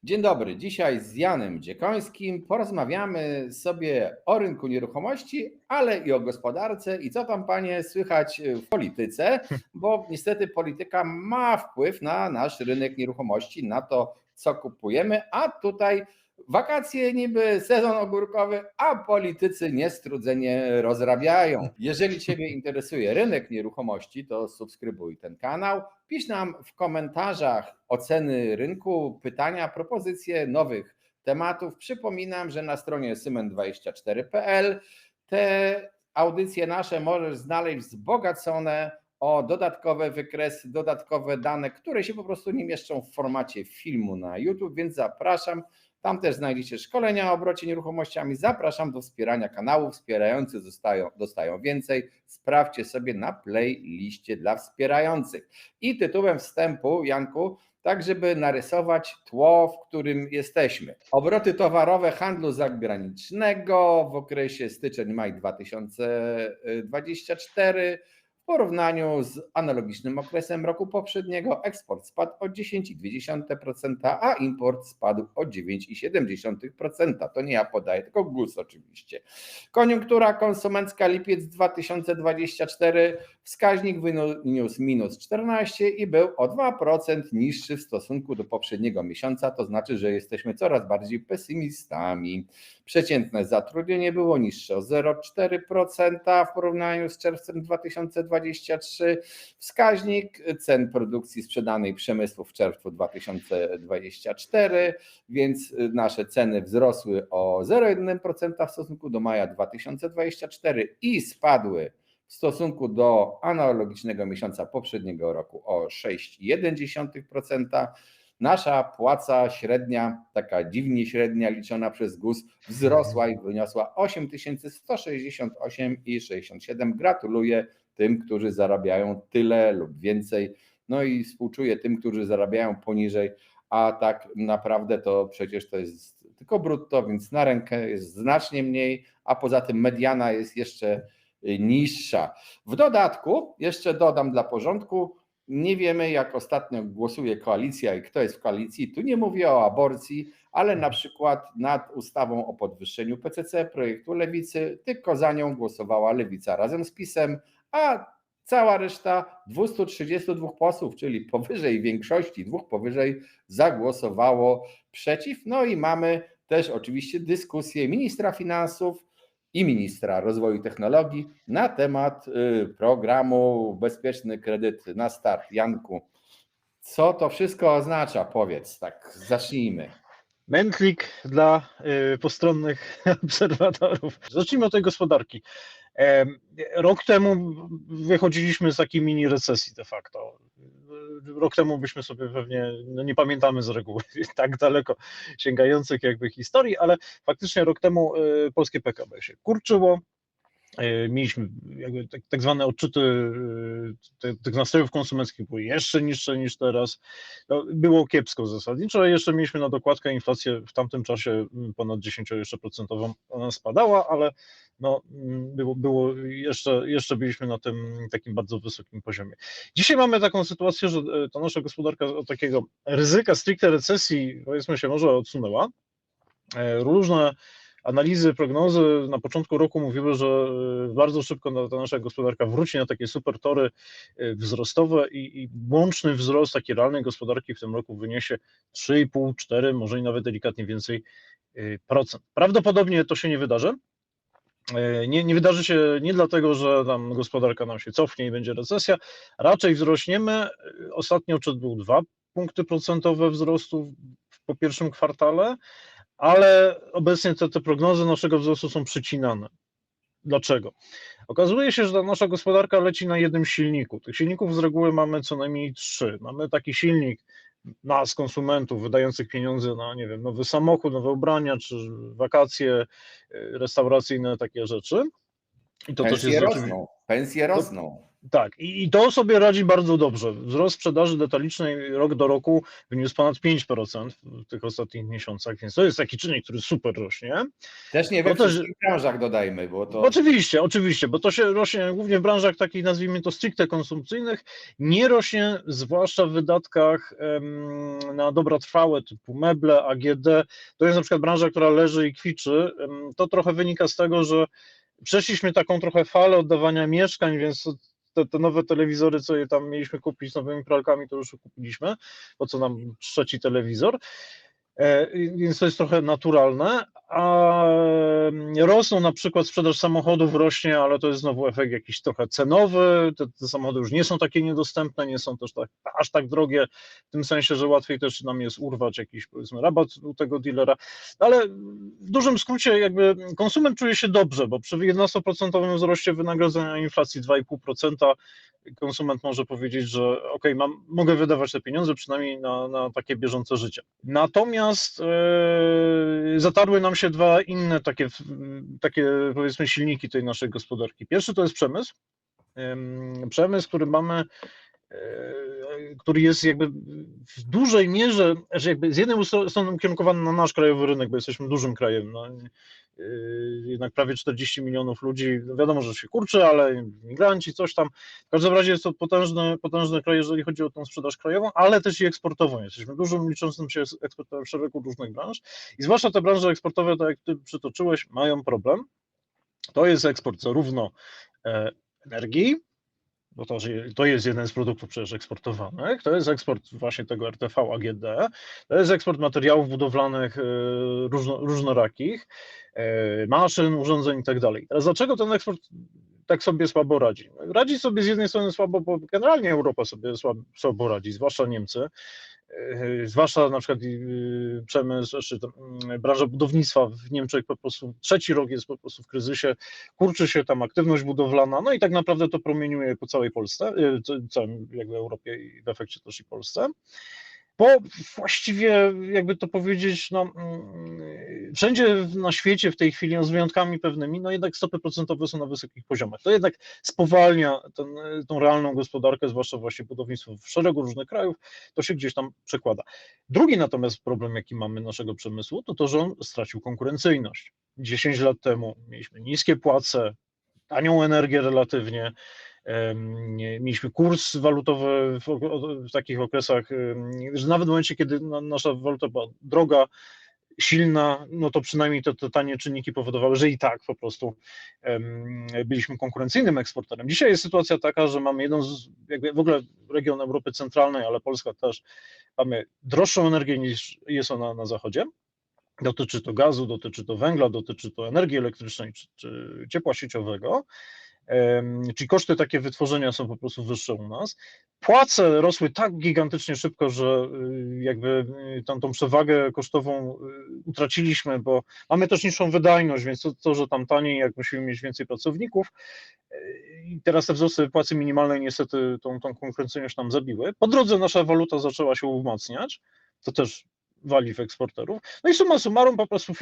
Dzień dobry. Dzisiaj z Janem Dziekońskim porozmawiamy sobie o rynku nieruchomości, ale i o gospodarce i co tam, panie, słychać w polityce, bo niestety polityka ma wpływ na nasz rynek nieruchomości, na to, co kupujemy, a tutaj wakacje niby, sezon ogórkowy, a politycy niestrudzenie rozrabiają. Jeżeli ciebie interesuje rynek nieruchomości, to subskrybuj ten kanał. Pisz nam w komentarzach oceny rynku, pytania, propozycje nowych tematów. Przypominam, że na stronie symen24.pl te audycje nasze możesz znaleźć wzbogacone o dodatkowe wykresy, dodatkowe dane, które się po prostu nie mieszczą w formacie filmu na YouTube, więc zapraszam. Tam też znajdziecie szkolenia o obrocie nieruchomościami. Zapraszam do wspierania kanału. Wspierający dostają więcej. Sprawdźcie sobie na playliście dla wspierających. I tytułem wstępu, Janku, tak żeby narysować tło, w którym jesteśmy. Obroty towarowe handlu zagranicznego w okresie styczeń-maj 2024 w porównaniu z analogicznym okresem roku poprzedniego eksport spadł o 10,2%, a import spadł o 9,7%. To nie ja podaję, tylko GUS oczywiście. Koniunktura konsumencka lipiec 2024, wskaźnik wyniósł minus 14 i był o 2% niższy w stosunku do poprzedniego miesiąca, to znaczy, że jesteśmy coraz bardziej pesymistami. Przeciętne zatrudnienie było niższe o 0,4% w porównaniu z czerwcem 2023. Wskaźnik cen produkcji sprzedanej przemysłu w czerwcu 2024, więc nasze ceny wzrosły o 0,1% w stosunku do maja 2024 i spadły w stosunku do analogicznego miesiąca poprzedniego roku o 6,1%. Nasza płaca średnia, taka dziwnie średnia liczona przez GUS, wzrosła i wyniosła 8168,67. Gratuluję tym, którzy zarabiają tyle lub więcej. No i współczuję tym, którzy zarabiają poniżej, a tak naprawdę to przecież to jest tylko brutto, więc na rękę jest znacznie mniej, a poza tym mediana jest jeszcze niższa. W dodatku, jeszcze dodam dla porządku, nie wiemy, jak ostatnio głosuje koalicja i kto jest w koalicji. Tu nie mówię o aborcji, ale na przykład nad ustawą o podwyższeniu PCC projektu Lewicy, tylko za nią głosowała Lewica razem z PiS-em, a cała reszta 232 posłów, czyli powyżej większości, dwóch powyżej, zagłosowało przeciw. No i mamy też oczywiście dyskusję ministra finansów i ministra rozwoju i technologii na temat programu Bezpieczny Kredyt na Start. Janku, co to wszystko oznacza? Powiedz, tak zacznijmy. Mętlik dla postronnych obserwatorów. Zacznijmy od tej gospodarki. Rok temu wychodziliśmy z takiej mini recesji de facto. Rok temu byśmy sobie pewnie, no nie pamiętamy z reguły tak daleko sięgających jakby historii, ale faktycznie rok temu polskie PKB się kurczyło. Mieliśmy jakby tak zwane odczyty tych nastrojów konsumenckich były jeszcze niższe niż teraz. No, było kiepsko zasadniczo, jeszcze mieliśmy na dokładkę inflację w tamtym czasie ponad 10% ona spadała, ale no, było jeszcze byliśmy na tym takim bardzo wysokim poziomie. Dzisiaj mamy taką sytuację, że ta nasza gospodarka od takiego ryzyka stricte recesji, powiedzmy się, może odsunęła. Różne analizy, prognozy na początku roku mówiły, że bardzo szybko ta nasza gospodarka wróci na takie super tory wzrostowe i łączny wzrost takiej realnej gospodarki w tym roku wyniesie 3,5, 4, może i nawet delikatnie więcej procent. Prawdopodobnie to się nie wydarzy. Nie wydarzy się nie dlatego, że tam gospodarka nam się cofnie i będzie recesja, raczej wzrośniemy. Ostatni odczyt był 2 punkty procentowe wzrostu po pierwszym kwartale, ale obecnie te prognozy naszego wzrostu są przycinane. Dlaczego? Okazuje się, że ta nasza gospodarka leci na jednym silniku. Tych silników z reguły mamy co najmniej 3. Mamy taki silnik nas, konsumentów, wydających pieniądze na, nie wiem, nowy samochód, nowe ubrania, czy wakacje restauracyjne, takie rzeczy. I to pensje też jest rosną, pensje rosną. Tak, i to sobie radzi bardzo dobrze. Wzrost sprzedaży detalicznej rok do roku wyniósł ponad 5% w tych ostatnich miesiącach, więc to jest taki czynnik, który super rośnie. Też nie we To też, wszystkich branżach dodajmy, bo to... oczywiście, bo to się rośnie głównie w branżach takich, nazwijmy to stricte konsumpcyjnych, nie rośnie zwłaszcza w wydatkach na dobra trwałe typu meble, AGD. To jest na przykład branża, która leży i kwiczy. To trochę wynika z tego, że przeszliśmy taką trochę falę oddawania mieszkań, więc te nowe telewizory, co je tam mieliśmy kupić z nowymi pralkami, to już kupiliśmy, po co nam trzeci telewizor. Więc to jest trochę naturalne, a rosną na przykład sprzedaż samochodów rośnie, ale to jest znowu efekt jakiś trochę cenowy, te samochody już nie są takie niedostępne, nie są też aż tak drogie, w tym sensie, że łatwiej też nam jest urwać jakiś powiedzmy rabat u tego dealera, ale w dużym skrócie jakby konsument czuje się dobrze, bo przy 11% wzroście wynagrodzenia inflacji 2,5% konsument może powiedzieć, że ok, mogę wydawać te pieniądze przynajmniej na takie bieżące życie. Natomiast zatarły nam się dwa inne takie powiedzmy silniki tej naszej gospodarki. Pierwszy to jest przemysł. Przemysł, który mamy, który jest jakby w dużej mierze, że jakby z jednej strony ukierunkowany na nasz krajowy rynek, bo jesteśmy dużym krajem, no, jednak prawie 40 milionów ludzi, no wiadomo, że się kurczy, ale migranci, coś tam. W każdym razie jest to potężny kraj, jeżeli chodzi o tą sprzedaż krajową, ale też i eksportową. Jesteśmy dużym, liczącym się eksportem w szeregu różnych branż i zwłaszcza te branże eksportowe, tak jak ty przytoczyłeś, mają problem. To jest eksport zarówno energii, bo to jest jeden z produktów przecież eksportowanych, to jest eksport właśnie tego RTV AGD, to jest eksport materiałów budowlanych różnorakich, maszyn, urządzeń i tak dalej. Teraz dlaczego ten eksport tak sobie słabo radzi? Radzi sobie z jednej strony słabo, bo generalnie Europa sobie słabo radzi, zwłaszcza Niemcy, zwłaszcza na przykład przemysł, czy branża budownictwa w Niemczech po prostu trzeci rok jest po prostu w kryzysie, kurczy się tam aktywność budowlana, no i tak naprawdę to promieniuje po całej Polsce, całej jakby Europie i w efekcie też i Polsce. Bo właściwie, jakby to powiedzieć, no, wszędzie na świecie w tej chwili, no, z wyjątkami pewnymi, no jednak stopy procentowe są na wysokich poziomach. To jednak spowalnia tą realną gospodarkę, zwłaszcza właśnie budownictwo w szeregu różnych krajów, to się gdzieś tam przekłada. Drugi natomiast problem, jaki mamy naszego przemysłu, to to, że on stracił konkurencyjność. 10 lat temu mieliśmy niskie płace, tanią energię relatywnie, mieliśmy kurs walutowy w takich okresach, że nawet w momencie, kiedy nasza waluta była droga, silna, no to przynajmniej te tanie czynniki powodowały, że i tak po prostu byliśmy konkurencyjnym eksporterem. Dzisiaj jest sytuacja taka, że mamy jakby w ogóle region Europy Centralnej, ale Polska też, mamy droższą energię niż jest ona na zachodzie. Dotyczy to gazu, dotyczy to węgla, dotyczy to energii elektrycznej czy ciepła sieciowego. Czyli koszty takie wytworzenia są po prostu wyższe u nas. Płace rosły tak gigantycznie szybko, że jakby tą przewagę kosztową utraciliśmy, bo mamy też niższą wydajność, więc to, że tam taniej, jak musimy mieć więcej pracowników. I teraz te wzrosty płacy minimalnej niestety tą konkurencyjność nam zabiły. Po drodze nasza waluta zaczęła się umacniać, to też wali w eksporterów. No i summa summarum po prostu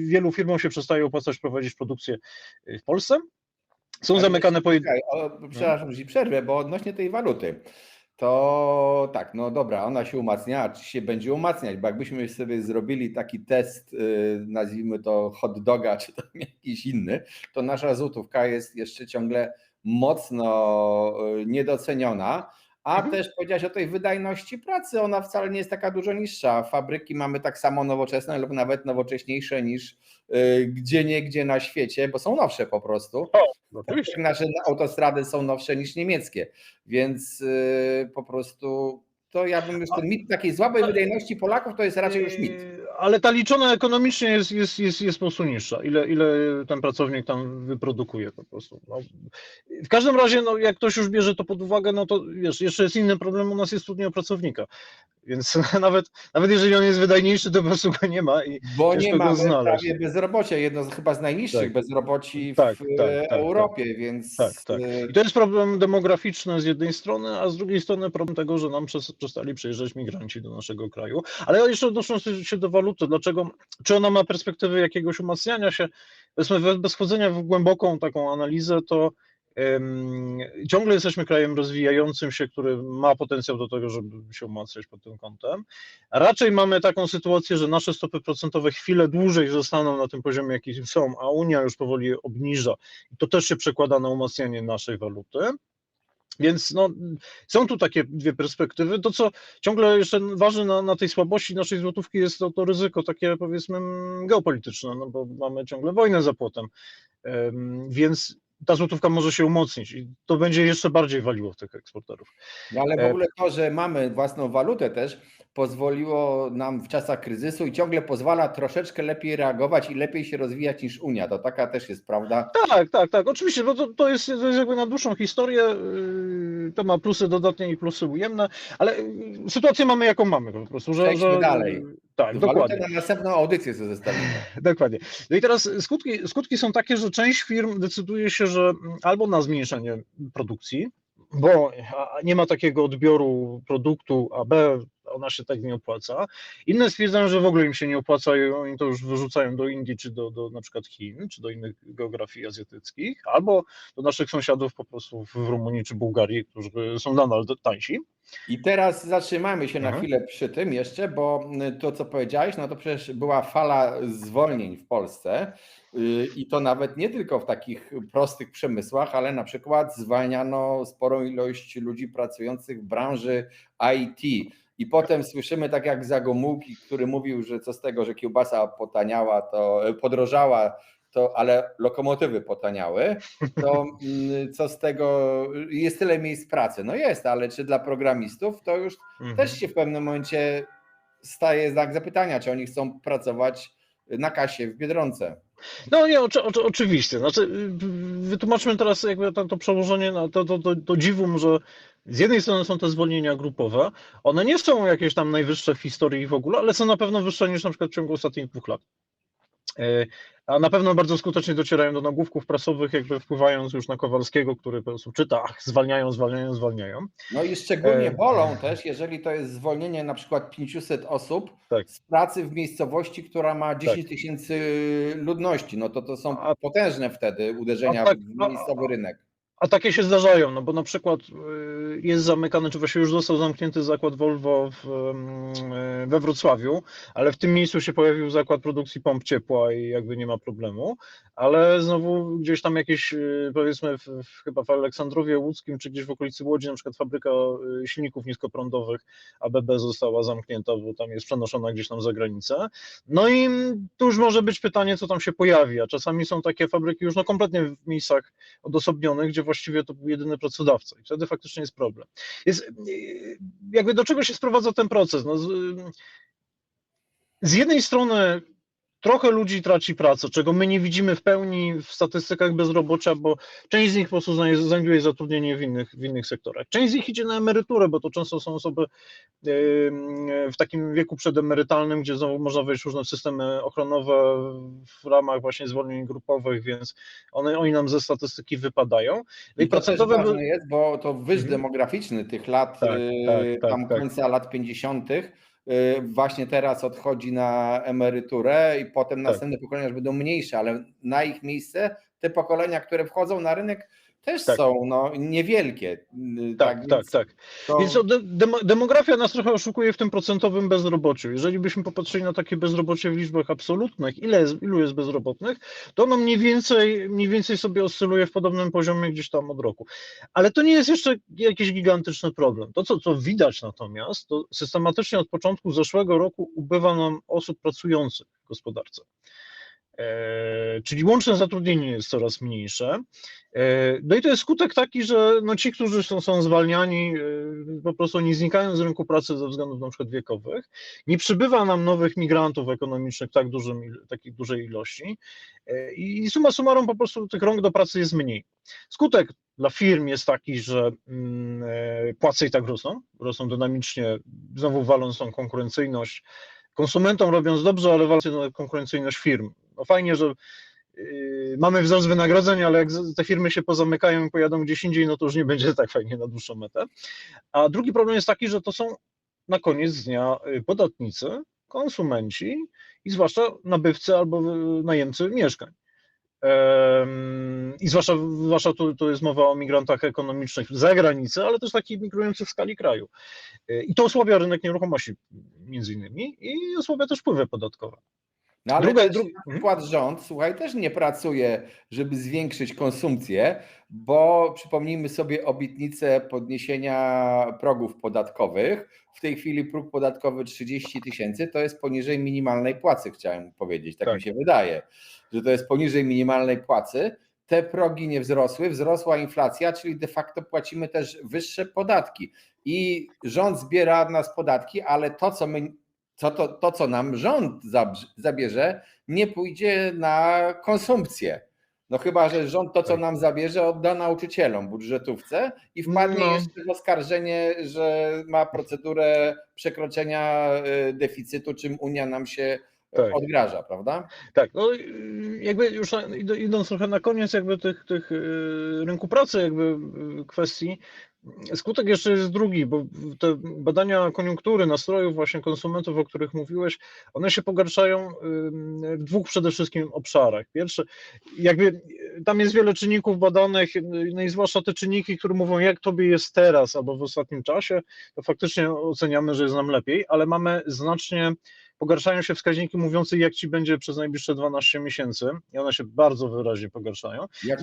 wielu firmom się przestaje opłacać prowadzić produkcję w Polsce. Są zamykane Przepraszam, że ci przerwę, bo odnośnie tej waluty, to tak, no dobra, ona się umacnia, czy się będzie umacniać, bo jakbyśmy sobie zrobili taki test, nazwijmy to hot doga, czy tam jakiś inny, to nasza złotówka jest jeszcze ciągle mocno niedoceniona, a też powiedziałeś o tej wydajności pracy, ona wcale nie jest taka dużo niższa. Fabryki mamy tak samo nowoczesne lub nawet nowocześniejsze niż gdzieniegdzie na świecie, bo są nowsze po prostu. Oczywiście. Nasze autostrady są nowsze niż niemieckie, więc po prostu to ja bym już ten mit takiej słabej wydajności Polaków to jest raczej już mit. Ale ta liczona ekonomicznie jest po prostu niższa. Ile ten pracownik tam wyprodukuje po prostu. No. W każdym razie, no, jak ktoś już bierze to pod uwagę, no to wiesz, jeszcze jest inny problem, u nas jest trudniej o pracownika. Więc nawet jeżeli on jest wydajniejszy, to po prostu go nie ma i bo ciężko nie go mamy znaleźć. prawie bezrobocia, jedno chyba z najniższych bezroboci w Europie, więc... Tak. I to jest problem demograficzny z jednej strony, a z drugiej strony problem tego, że nam przestali przyjeżdżać migranci do naszego kraju. Ale jeszcze odnosząc się do waluty, czy ona ma perspektywy jakiegoś umacniania się? Powiedzmy, bez wchodzenia w głęboką taką analizę, to Ciągle jesteśmy krajem rozwijającym się, który ma potencjał do tego, żeby się umacniać pod tym kątem. Raczej mamy taką sytuację, że nasze stopy procentowe chwilę dłużej zostaną na tym poziomie, jaki są, a Unia już powoli je obniża. I to też się przekłada na umacnianie naszej waluty. Więc no, są tu takie dwie perspektywy. To, co ciągle jeszcze waży na tej słabości naszej złotówki, jest to ryzyko takie, powiedzmy, geopolityczne, no bo mamy ciągle wojnę za płotem. Więc ta złotówka może się umocnić i to będzie jeszcze bardziej waliło w tych eksporterów. No ale w ogóle to, że mamy własną walutę też pozwoliło nam w czasach kryzysu i ciągle pozwala troszeczkę lepiej reagować i lepiej się rozwijać niż Unia. To taka też jest prawda. Tak, oczywiście, bo to jest jakby na dłuższą historię, to ma plusy dodatnie i plusy ujemne, ale sytuację mamy jaką mamy po prostu, Przejdźmy dalej. tak, Walutę dokładnie. na następną audycję sobie zostawimy. Dokładnie. No i teraz skutki są takie, że część firm decyduje się, że albo na zmniejszenie produkcji, bo nie ma takiego odbioru produktu, a B, ona się tak nie opłaca. Inne stwierdzają, że w ogóle im się nie opłaca i oni to już wyrzucają do Indii, czy do na przykład Chin, czy do innych geografii azjatyckich, albo do naszych sąsiadów po prostu w Rumunii czy Bułgarii, którzy są nadal tańsi. I teraz zatrzymajmy się na Mhm. chwilę przy tym jeszcze, bo to, co powiedziałeś, no to przecież była fala zwolnień w Polsce i to nawet nie tylko w takich prostych przemysłach, ale na przykład zwalniano sporą ilość ludzi pracujących w branży IT. I potem słyszymy, tak jak Zagomułki, który mówił, że co z tego, że kiełbasa potaniała, to podrożała, ale lokomotywy potaniały, to co z tego, jest tyle miejsc pracy. No jest, ale czy dla programistów to już też się w pewnym momencie staje znak zapytania, czy oni chcą pracować na kasie w Biedronce. No nie, oczywiście. Znaczy, wytłumaczmy teraz jakby to przełożenie na to dziwum, że z jednej strony są te zwolnienia grupowe, one nie są jakieś tam najwyższe w historii w ogóle, ale są na pewno wyższe niż na przykład w ciągu ostatnich 2 lat. A na pewno bardzo skutecznie docierają do nagłówków prasowych, jakby wpływając już na Kowalskiego, który po prostu czyta, zwalniają. No i szczególnie bolą też, jeżeli to jest zwolnienie na przykład 500 osób Tak. z pracy w miejscowości, która ma 10 000 ludności. No to są potężne wtedy uderzenia w miejscowy rynek. A takie się zdarzają, no bo na przykład jest zamykany, czy właściwie już został zamknięty zakład Volvo we Wrocławiu, ale w tym miejscu się pojawił zakład produkcji pomp ciepła i jakby nie ma problemu, ale znowu gdzieś tam jakieś, powiedzmy chyba w Aleksandrowie Łódzkim, czy gdzieś w okolicy Łodzi, na przykład fabryka silników niskoprądowych ABB została zamknięta, bo tam jest przenoszona gdzieś tam za granicę. No i tu już może być pytanie, co tam się pojawi, a czasami są takie fabryki już no kompletnie w miejscach odosobnionych, gdzie właściwie to był jedyny pracodawca i wtedy faktycznie jest problem. Jakby do czego się sprowadza ten proces? No, z jednej strony trochę ludzi traci pracę, czego my nie widzimy w pełni w statystykach bezrobocia, bo część z nich po prostu znajduje zatrudnienie w innych sektorach. Część z nich idzie na emeryturę, bo to często są osoby w takim wieku przedemerytalnym, gdzie znowu można wejść w różne systemy ochronowe w ramach właśnie zwolnień grupowych, więc oni nam ze statystyki wypadają. I to też ważne jest, bo to wyż demograficzny tych lat, tam końca lat 50. właśnie teraz odchodzi na emeryturę i potem następne pokolenia już będą mniejsze, ale na ich miejsce te pokolenia, które wchodzą na rynek, też są niewielkie. Tak. Więc demografia nas trochę oszukuje w tym procentowym bezrobociu. Jeżeli byśmy popatrzyli na takie bezrobocie w liczbach absolutnych, ilu jest bezrobotnych, to ono mniej więcej sobie oscyluje w podobnym poziomie gdzieś tam od roku. Ale to nie jest jeszcze jakiś gigantyczny problem. To, co widać natomiast, to systematycznie od początku zeszłego roku ubywa nam osób pracujących w gospodarce. Czyli łączne zatrudnienie jest coraz mniejsze. No i to jest skutek taki, że ci, którzy są zwalniani, po prostu oni znikają z rynku pracy ze względów na przykład wiekowych. Nie przybywa nam nowych migrantów ekonomicznych w takiej dużej ilości i summa summarum po prostu tych rąk do pracy jest mniej. Skutek dla firm jest taki, że płace i tak rosną dynamicznie, znowu waląc tą konkurencyjność. Konsumentom robiąc dobrze, ale walcząc na konkurencyjność firm. No fajnie, że mamy wzrost wynagrodzeń, ale jak te firmy się pozamykają i pojadą gdzieś indziej, no to już nie będzie tak fajnie na dłuższą metę. A drugi problem jest taki, że to są na koniec dnia podatnicy, konsumenci i zwłaszcza nabywcy albo najemcy mieszkań. I zwłaszcza tu jest mowa o migrantach ekonomicznych z zagranicy, ale też takich migrujących w skali kraju. I to osłabia rynek nieruchomości między innymi i osłabia też wpływy podatkowe. No ale też na przykład rząd, słuchaj, też nie pracuje, żeby zwiększyć konsumpcję, bo przypomnijmy sobie obietnicę podniesienia progów podatkowych. W tej chwili próg podatkowy 30 000 to jest poniżej minimalnej płacy, chciałem powiedzieć, tak mi się wydaje, że to jest poniżej minimalnej płacy. Te progi nie wzrosły, wzrosła inflacja, czyli de facto płacimy też wyższe podatki. I rząd zbiera od nas podatki, ale to, co nam rząd zabierze, nie pójdzie na konsumpcję. No chyba, że rząd to, co nam zabierze, odda nauczycielom, budżetówce i wpadnie jeszcze w oskarżenie, że ma procedurę przekroczenia deficytu, czym Unia nam się odgraża, prawda? Tak, no jakby już idąc trochę na koniec jakby tych rynku pracy jakby kwestii, skutek jeszcze jest drugi, bo te badania koniunktury, nastrojów właśnie konsumentów, o których mówiłeś, one się pogarszają w dwóch przede wszystkim obszarach. Pierwszy, jakby tam jest wiele czynników badanych, no i zwłaszcza te czynniki, które mówią, jak tobie jest teraz albo w ostatnim czasie, to faktycznie oceniamy, że jest nam lepiej, ale mamy znacznie pogarszają się wskaźniki mówiące, jak ci będzie przez najbliższe 12 miesięcy i one się bardzo wyraźnie pogarszają. Jak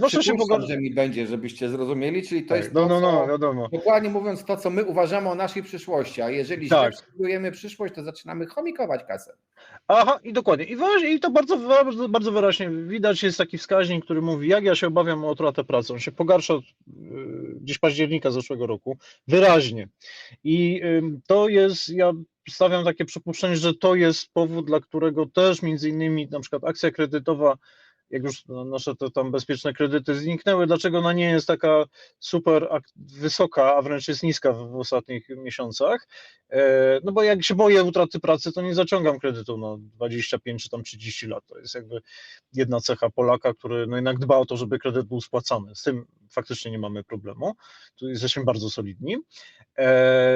że mi będzie, żebyście zrozumieli, czyli to jest wiadomo. Dokładnie mówiąc to, co my uważamy o naszej przyszłości, a jeżeli źle przewidujemy przyszłość, to zaczynamy chomikować kasę. Aha, i dokładnie. I to bardzo wyraźnie widać, jest taki wskaźnik, który mówi, jak ja się obawiam o utratę pracy. On się pogarsza od gdzieś października zeszłego roku wyraźnie. I to jest, ja stawiam takie przypuszczenie, że to jest powód, dla którego też między innymi na przykład akcja kredytowa, jak już nasze te tam bezpieczne kredyty zniknęły, dlaczego ona nie jest taka super wysoka, a wręcz jest niska w ostatnich miesiącach? No bo jak się boję utraty pracy, to nie zaciągam kredytu na 25 czy tam 30 lat. To jest jakby jedna cecha Polaka, który no jednak dba o to, żeby kredyt był spłacany. Z tym faktycznie nie mamy problemu. Tu jesteśmy bardzo solidni.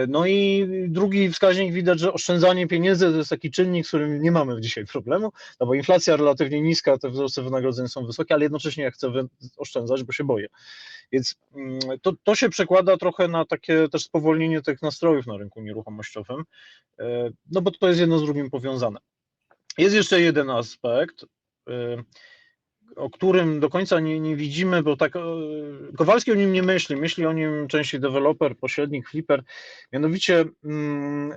No i drugi wskaźnik, widać, że oszczędzanie pieniędzy to jest taki czynnik, z którym nie mamy dzisiaj problemu, no bo inflacja relatywnie niska, te wzrosty wynagrodzeń są wysokie, ale jednocześnie ja chcę oszczędzać, bo się boję. Więc to się przekłada trochę na takie też spowolnienie tych nastrojów na rynku nieruchomościowym, no bo to jest jedno z drugim powiązane. Jest jeszcze jeden aspekt, o którym do końca nie widzimy, bo tak Kowalski o nim nie myśli o nim częściej deweloper, pośrednik, flipper, mianowicie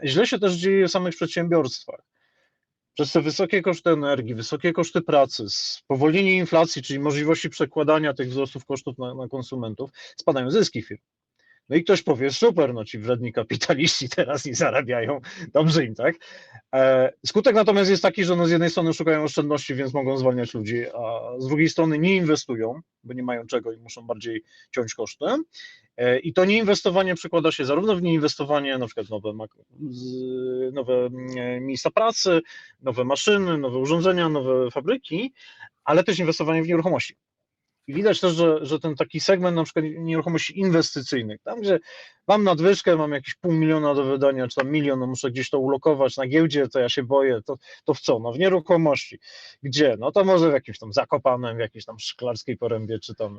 źle się też dzieje w samych przedsiębiorstwach. Przez te wysokie koszty energii, wysokie koszty pracy, spowolnienie inflacji, czyli możliwości przekładania tych wzrostów kosztów na konsumentów, spadają zyski firm. No i ktoś powie, super, no ci wredni kapitaliści teraz nie zarabiają, dobrze im, tak? Skutek natomiast jest taki, że no z jednej strony szukają oszczędności, więc mogą zwalniać ludzi, a z drugiej strony nie inwestują, bo nie mają czego i muszą bardziej ciąć koszty. I to nieinwestowanie przekłada się zarówno w nieinwestowanie, na przykład nowe miejsca pracy, nowe maszyny, nowe urządzenia, nowe fabryki, ale też inwestowanie w nieruchomości. I widać też, że ten taki segment na przykład nieruchomości inwestycyjnych, tam gdzie mam nadwyżkę, mam jakieś 500 000 do wydania, czy tam 1 000 000, no muszę gdzieś to ulokować na giełdzie, to ja się boję, to w co? No w nieruchomości. Gdzie? No to może w jakimś tam Zakopanem, w jakiejś tam Szklarskiej Porębie, czy tam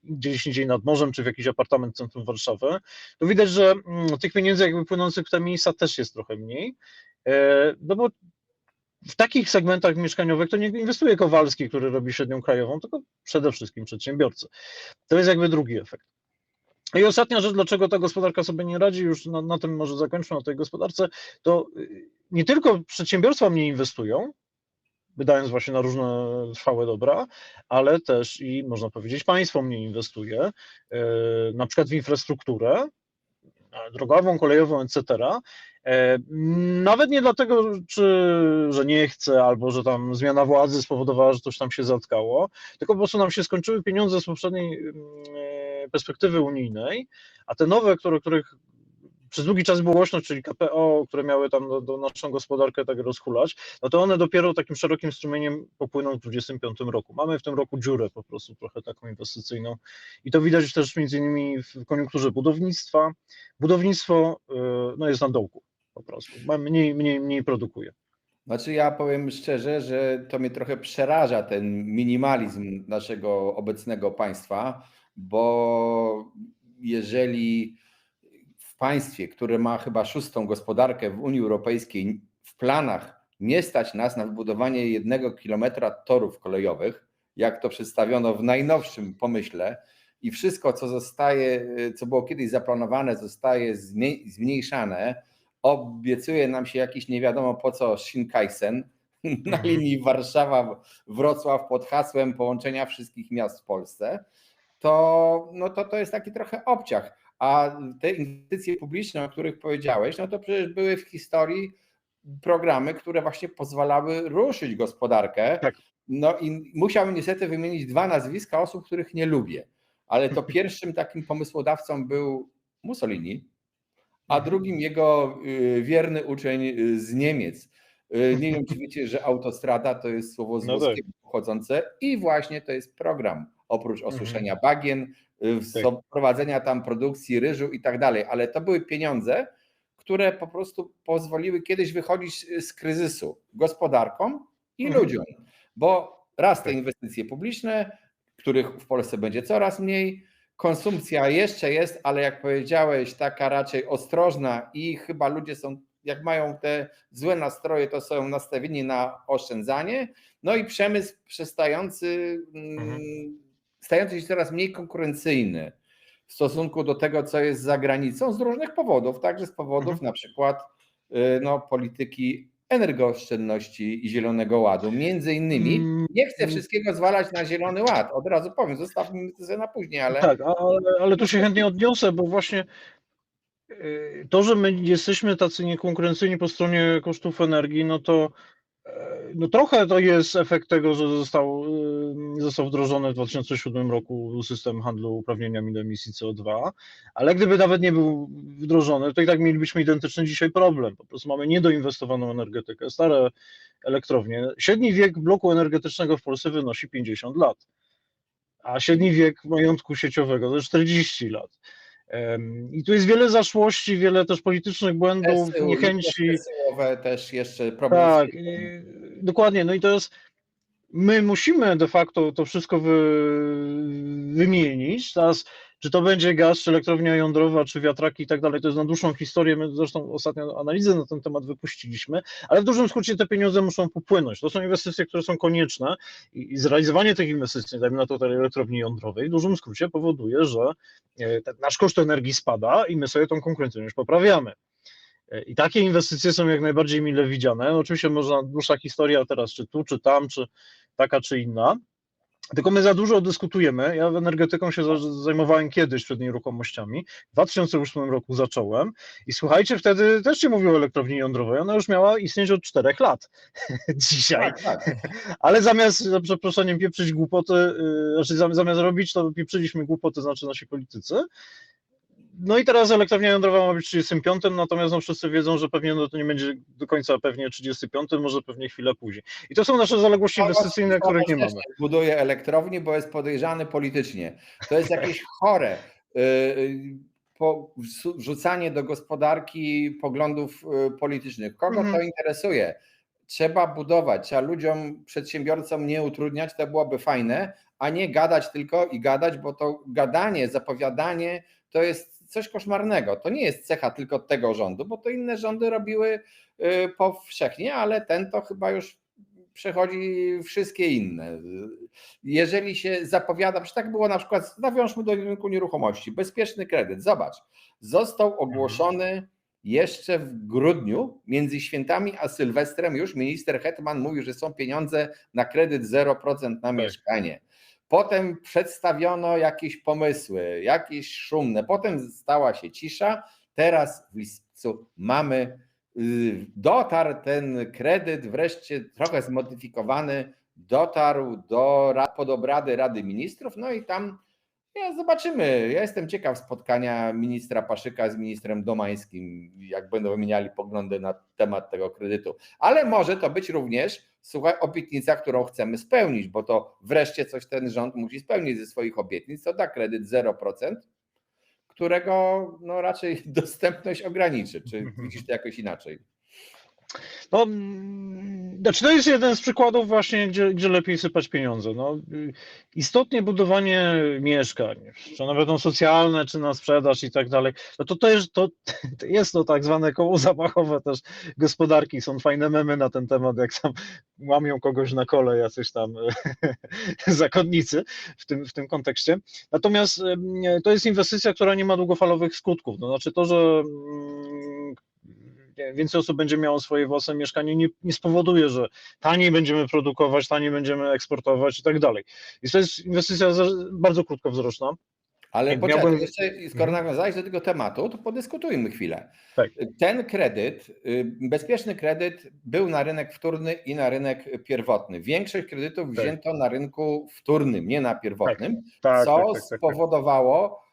gdzieś indziej nad morzem, czy w jakiś apartament w centrum Warszawy. To widać, że tych pieniędzy jakby płynących w te miejsca też jest trochę mniej, no bo w takich segmentach mieszkaniowych to nie inwestuje Kowalski, który robi średnią krajową, tylko przede wszystkim przedsiębiorcy. To jest jakby drugi efekt. I ostatnia rzecz, dlaczego ta gospodarka sobie nie radzi, już na tym może zakończmy, na tej gospodarce, to nie tylko przedsiębiorstwa mniej inwestują, wydając właśnie na różne trwałe dobra, ale też i można powiedzieć państwo mniej inwestuje, na przykład w infrastrukturę, drogową, kolejową, etc. Nawet nie dlatego, że nie chce, albo że tam zmiana władzy spowodowała, że coś tam się zatkało, tylko po prostu nam się skończyły pieniądze z poprzedniej perspektywy unijnej, a te nowe, których przez długi czas było głośno, czyli KPO, które miały tam do naszą gospodarkę tak rozhulać, no to one dopiero takim szerokim strumieniem popłyną w 2025 roku. Mamy w tym roku dziurę po prostu trochę taką inwestycyjną i to widać też między innymi w koniunkturze budownictwa. Budownictwo no jest na dołku po prostu, mniej produkuje. Znaczy ja powiem szczerze, że to mnie trochę przeraża ten minimalizm naszego obecnego państwa, bo jeżeli w państwie, które ma chyba szóstą gospodarkę w Unii Europejskiej, w planach nie stać nas na wybudowanie 1 kilometra torów kolejowych, jak to przedstawiono w najnowszym pomyśle, i wszystko, co zostaje, co było kiedyś zaplanowane, zostaje zmniejszane, obiecuje nam się jakiś nie wiadomo po co Shinkansen na linii Warszawa-Wrocław pod hasłem połączenia wszystkich miast w Polsce, to, no to jest taki trochę obciach. A te inwestycje publiczne, o których powiedziałeś, no to przecież były w historii programy, które właśnie pozwalały ruszyć gospodarkę. Tak. No i musiałbym niestety wymienić 2 nazwiska osób, których nie lubię, ale to pierwszym takim pomysłodawcą był Mussolini, a drugim jego wierny uczeń z Niemiec. Nie wiem, czy wiecie, że autostrada to jest słowo z No tak. włoskiego pochodzące i właśnie to jest program, oprócz osuszenia bagien, Tak. prowadzenia tam produkcji ryżu i tak dalej, ale to były pieniądze, które po prostu pozwoliły kiedyś wychodzić z kryzysu gospodarkom i ludziom, bo raz te Tak. inwestycje publiczne, których w Polsce będzie coraz mniej, konsumpcja jeszcze jest, ale jak powiedziałeś, taka raczej ostrożna i chyba ludzie są, jak mają te złe nastroje, to są nastawieni na oszczędzanie. No i przemysł stający się coraz mniej konkurencyjny w stosunku do tego, co jest za granicą z różnych powodów, także z powodów na przykład polityki energooszczędności i Zielonego Ładu. Między innymi, nie chcę wszystkiego zwalać na Zielony Ład, od razu powiem, zostawmy to sobie na później, ale... Tak, ale tu się chętnie odniosę, bo właśnie to, że my jesteśmy tacy niekonkurencyjni po stronie kosztów energii, no trochę to jest efekt tego, że został wdrożony w 2007 roku system handlu uprawnieniami do emisji CO2, ale gdyby nawet nie był wdrożony, to i tak mielibyśmy identyczny dzisiaj problem. Po prostu mamy niedoinwestowaną energetykę, stare elektrownie. Średni wiek bloku energetycznego w Polsce wynosi 50 lat, a średni wiek majątku sieciowego to 40 lat. I tu jest wiele zaszłości, wiele też politycznych błędów, niechęci. Przesyłowe też jeszcze problem. Tak, dokładnie. No i to jest, my musimy de facto to wszystko wymienić. Teraz, czy to będzie gaz, czy elektrownia jądrowa, czy wiatraki i tak dalej, to jest na dłuższą historię. My zresztą ostatnio analizę na ten temat wypuściliśmy, ale w dużym skrócie te pieniądze muszą popłynąć. To są inwestycje, które są konieczne i zrealizowanie tych inwestycji, dajmy na to tej elektrowni jądrowej, w dużym skrócie powoduje, że nasz koszt energii spada i my sobie tą konkurencyjność poprawiamy. I takie inwestycje są jak najbardziej mile widziane. No oczywiście można, dłuższa historia teraz, czy tu, czy tam, czy taka, czy inna. Tylko my za dużo dyskutujemy. Ja energetyką się zajmowałem kiedyś przed nieruchomościami. W 2008 roku zacząłem i słuchajcie, wtedy też się mówiło o elektrowni jądrowej. Ona już miała istnieć od 4 lat dzisiaj. Tak. Ale zamiast, za przeproszeniem, pieprzyć głupoty, zamiast robić, to pieprzyliśmy głupoty, znaczy nasi politycy. No i teraz elektrownia jądrowa ma być w 35, natomiast no wszyscy wiedzą, że pewnie to nie będzie do końca pewnie 35, może pewnie chwilę później. I to są nasze zaległości inwestycyjne, których nie mamy. Buduje elektrowni, bo jest podejrzany politycznie. To jest jakieś chore. Wrzucanie do gospodarki poglądów politycznych. Kogo to interesuje? Trzeba budować, trzeba ludziom, przedsiębiorcom nie utrudniać, to byłoby fajne, a nie gadać tylko i gadać, bo to gadanie, zapowiadanie to jest coś koszmarnego. To nie jest cecha tylko tego rządu, bo to inne rządy robiły powszechnie, ale ten to chyba już przechodzi wszystkie inne. Jeżeli się zapowiada, że tak było na przykład, nawiążmy do rynku nieruchomości, bezpieczny kredyt, zobacz, został ogłoszony jeszcze w grudniu, między świętami a Sylwestrem już minister Hetman mówił, że są pieniądze na kredyt 0% na mieszkanie. Potem przedstawiono jakieś pomysły, jakieś szumne, potem stała się cisza, teraz w lipcu dotarł ten kredyt, wreszcie trochę zmodyfikowany, dotarł pod obrady Rady Ministrów, no i tam zobaczymy. Ja jestem ciekaw spotkania ministra Paszyka z ministrem Domańskim, jak będą wymieniali poglądy na temat tego kredytu. Ale może to być również, słuchaj, obietnica, którą chcemy spełnić, bo to wreszcie coś ten rząd musi spełnić ze swoich obietnic. To da kredyt 0%, którego raczej dostępność ograniczy. Czy widzisz to jakoś inaczej? No, znaczy to jest jeden z przykładów właśnie, gdzie lepiej sypać pieniądze. No, istotnie budowanie mieszkań, czy one będą socjalne, czy na sprzedaż i tak dalej, no to jest to tak zwane koło zapachowe też gospodarki. Są fajne memy na ten temat, jak tam łamią kogoś na kole jacyś tam zakonnicy w tym kontekście. Natomiast to jest inwestycja, która nie ma długofalowych skutków. To znaczy to, że więcej osób będzie miało swoje własne mieszkanie, nie spowoduje, że taniej będziemy produkować, taniej będziemy eksportować i tak dalej. I to jest inwestycja bardzo krótkowzroczna. Ale Jak poczekaj, miałbym... jeszcze skoro nawiązałeś do tego tematu, to podyskutujmy chwilę. Tak. Ten kredyt, bezpieczny kredyt był na rynek wtórny i na rynek pierwotny. Większość kredytów wzięto na rynku wtórnym, nie na pierwotnym, co spowodowało,